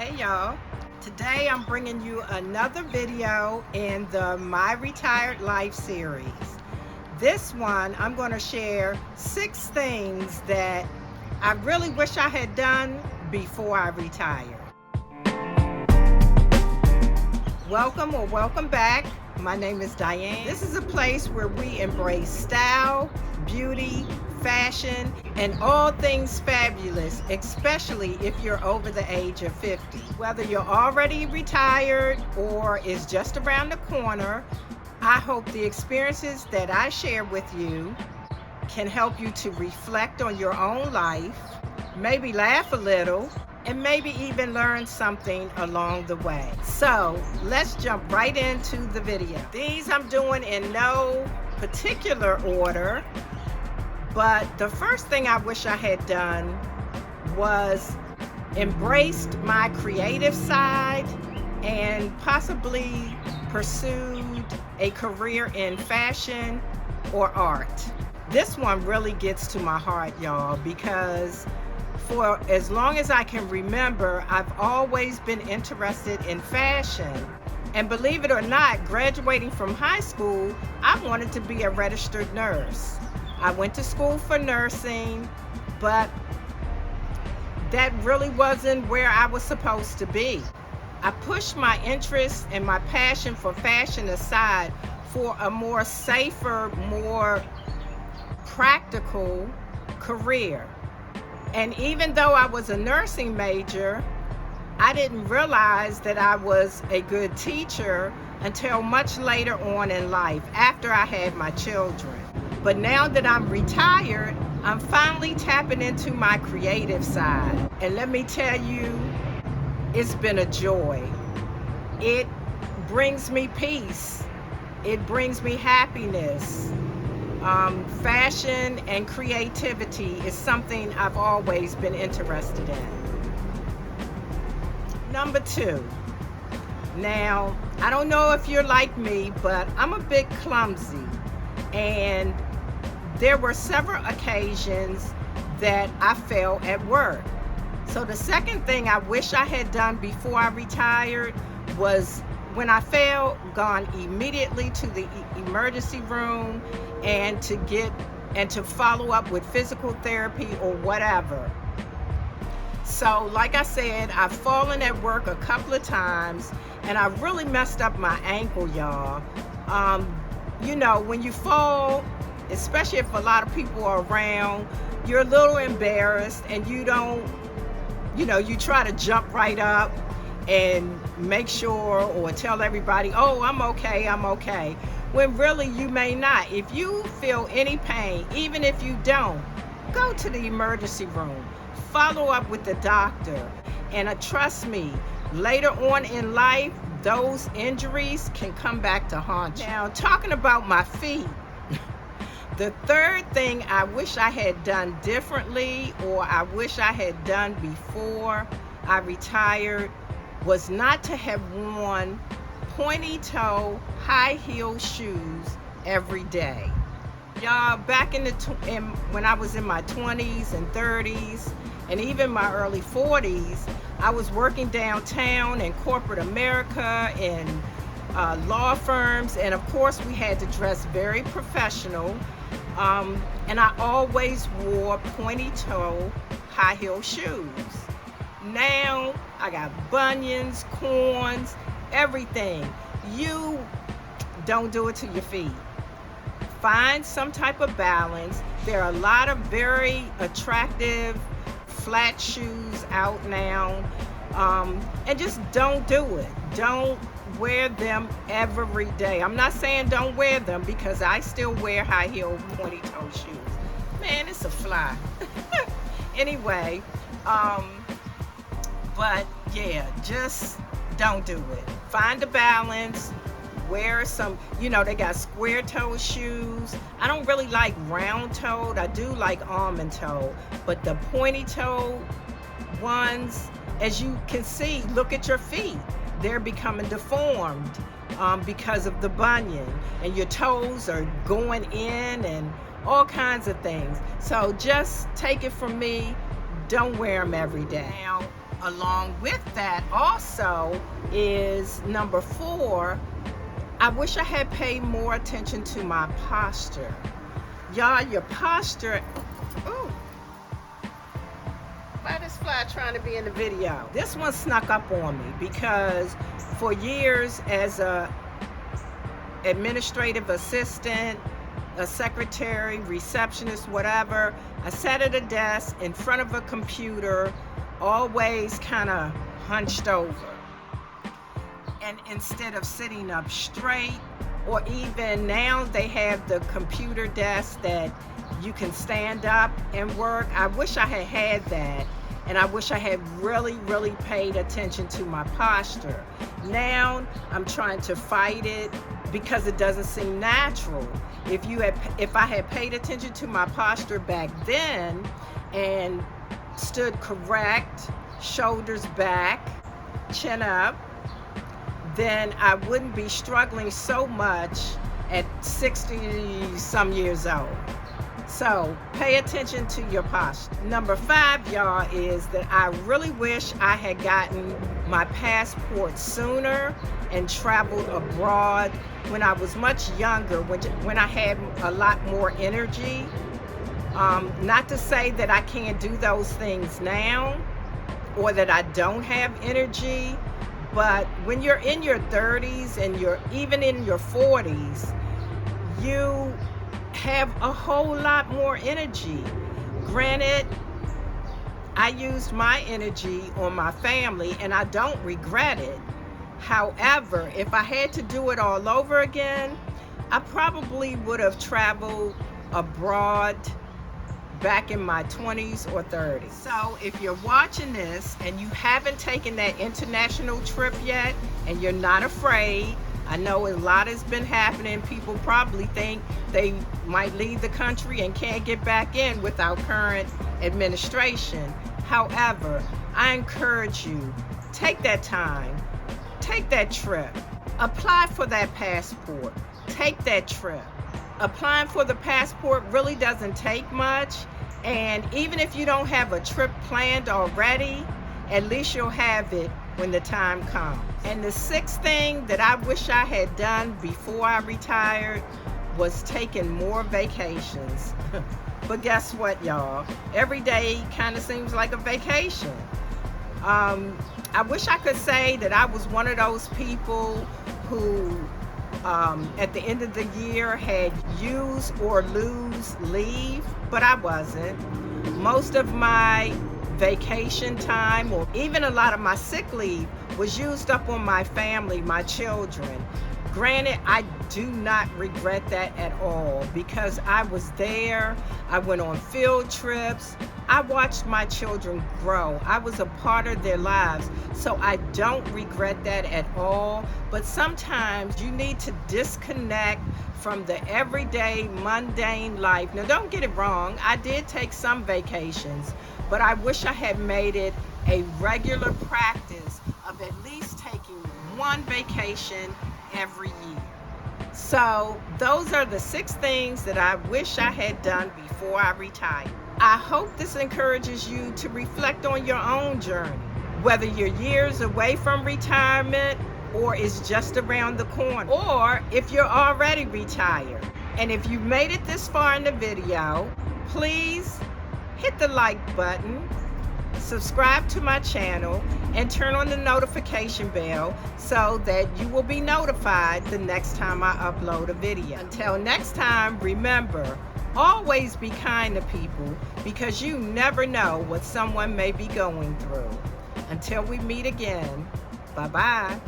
Hey y'all, today I'm bringing you another video in the My Retired Life series. This one I'm going to share 6 things that I really wish I had done before I retired. Welcome back. My name is Diane. This is a place where we embrace style, beauty, fashion, and all things fabulous, especially if you're over the age of 50. Whether you're already retired or is just around the corner, I hope the experiences that I share with you can help you to reflect on your own life, maybe laugh a little, and maybe even learn something along the way. So let's jump right into the video. These I'm doing in no particular order, but the first thing I wish I had done was embraced my creative side and possibly pursued a career in fashion or art. This one really gets to my heart, y'all, because for as long as I can remember, I've always been interested in fashion. And believe it or not, graduating from high school, I wanted to be a registered nurse. I went to school for nursing, but that really wasn't where I was supposed to be. I pushed my interest and my passion for fashion aside for a more safer, more practical career. And even though I was a nursing major, I didn't realize that I was a good teacher until much later on in life, after I had my children. But now that I'm retired, I'm finally tapping into my creative side. And let me tell you, it's been a joy. It brings me peace. It brings me happiness. Fashion and creativity is something I've always been interested in. Number 2. Now, I don't know if you're like me, but I'm a bit clumsy. And there were several occasions that I fell at work. So the second thing I wish I had done before I retired was, when I fell, gone immediately to the emergency room and to follow up with physical therapy or whatever. So like I said, I've fallen at work a couple of times and I really messed up my ankle, y'all. You know, when you fall, especially if a lot of people are around, you're a little embarrassed and you try to jump right up and make sure or tell everybody, oh, I'm okay, when really you may not. If you feel any pain, even if you don't, go to the emergency room, follow up with the doctor, and trust me, later on in life, those injuries can come back to haunt you. Now, talking about my feet, the third thing I wish I had done differently, or I wish I had done before I retired, was not to have worn pointy-toe, high-heel shoes every day. Y'all, back when I was in my 20s and 30s, and even my early 40s, I was working downtown in corporate America, in law firms, and of course we had to dress very professional. And I always wore pointy-toe, high-heel shoes. Now I got bunions, corns, everything. You don't do it to your feet. Find some type of balance. There are a lot of very attractive flat shoes out now, and just don't do it. Don't wear them every day. I'm not saying don't wear them, because I still wear high heel pointy toe shoes. Man, it's a fly. Anyway, but yeah, just don't do it. Find a balance. Wear some, they got square toe shoes. I don't really like round toed. I do like almond toe, but the pointy toe ones, as you can see, look at your feet. They're becoming deformed because of the bunion, and your toes are going in and all kinds of things. So just take it from me, don't wear them every day. Now, Along with that also is number 4, I wish I had paid more attention to my posture. Y'all, your posture, ooh, why this fly trying to be in the video? This one snuck up on me because for years as a administrative assistant, a secretary, receptionist, whatever, I sat at a desk in front of a computer, always kind of hunched over. And instead of sitting up straight, or even now they have the computer desk that you can stand up and work. I wish I had that, and I wish I had really paid attention to my posture. Now I'm trying to fight it because it doesn't seem natural. If I had paid attention to my posture back then and stood correct, shoulders back, chin up, then I wouldn't be struggling so much at 60 some years old. So pay attention to your posture. Number 5, y'all, is that I really wish I had gotten my passport sooner and traveled abroad when I was much younger, when I had a lot more energy. Not to say that I can't do those things now or that I don't have energy, but when you're in your 30s and you're even in your 40s, you have a whole lot more energy. Granted, I used my energy on my family and I don't regret it. However, if I had to do it all over again, I probably would have traveled abroad back in my 20s or 30s. So if you're watching this and you haven't taken that international trip yet and you're not afraid, I know a lot has been happening. People probably think they might leave the country and can't get back in without current administration. However, I encourage you, take that time, take that trip, apply for that passport, take that trip. Applying for the passport really doesn't take much, and even if you don't have a trip planned already, at least you'll have it when the time comes. And the 6th thing that I wish I had done before I retired was taking more vacations. But guess what, y'all? Every day kind of seems like a vacation. I wish I could say that I was one of those people who at the end of the year had use or lose leave, but I wasn't. Most of my vacation time, or even a lot of my sick leave, was used up on my family, my children. Granted, I do not regret that at all because I was there. I went on field trips. I watched my children grow. I was a part of their lives, so I don't regret that at all. But sometimes you need to disconnect from the everyday mundane life. Now, don't get it wrong. I did take some vacations, but I wish I had made it a regular practice of at least taking one vacation every year. So those are the 6 things that I wish I had done before I retired. I hope this encourages you to reflect on your own journey, whether you're years away from retirement or it's just around the corner, or if you're already retired. And if you made it this far in the video, please hit the like button, subscribe to my channel, and turn on the notification bell so that you will be notified the next time I upload a video. Until next time, remember, always be kind to people because you never know what someone may be going through. Until we meet again, bye-bye.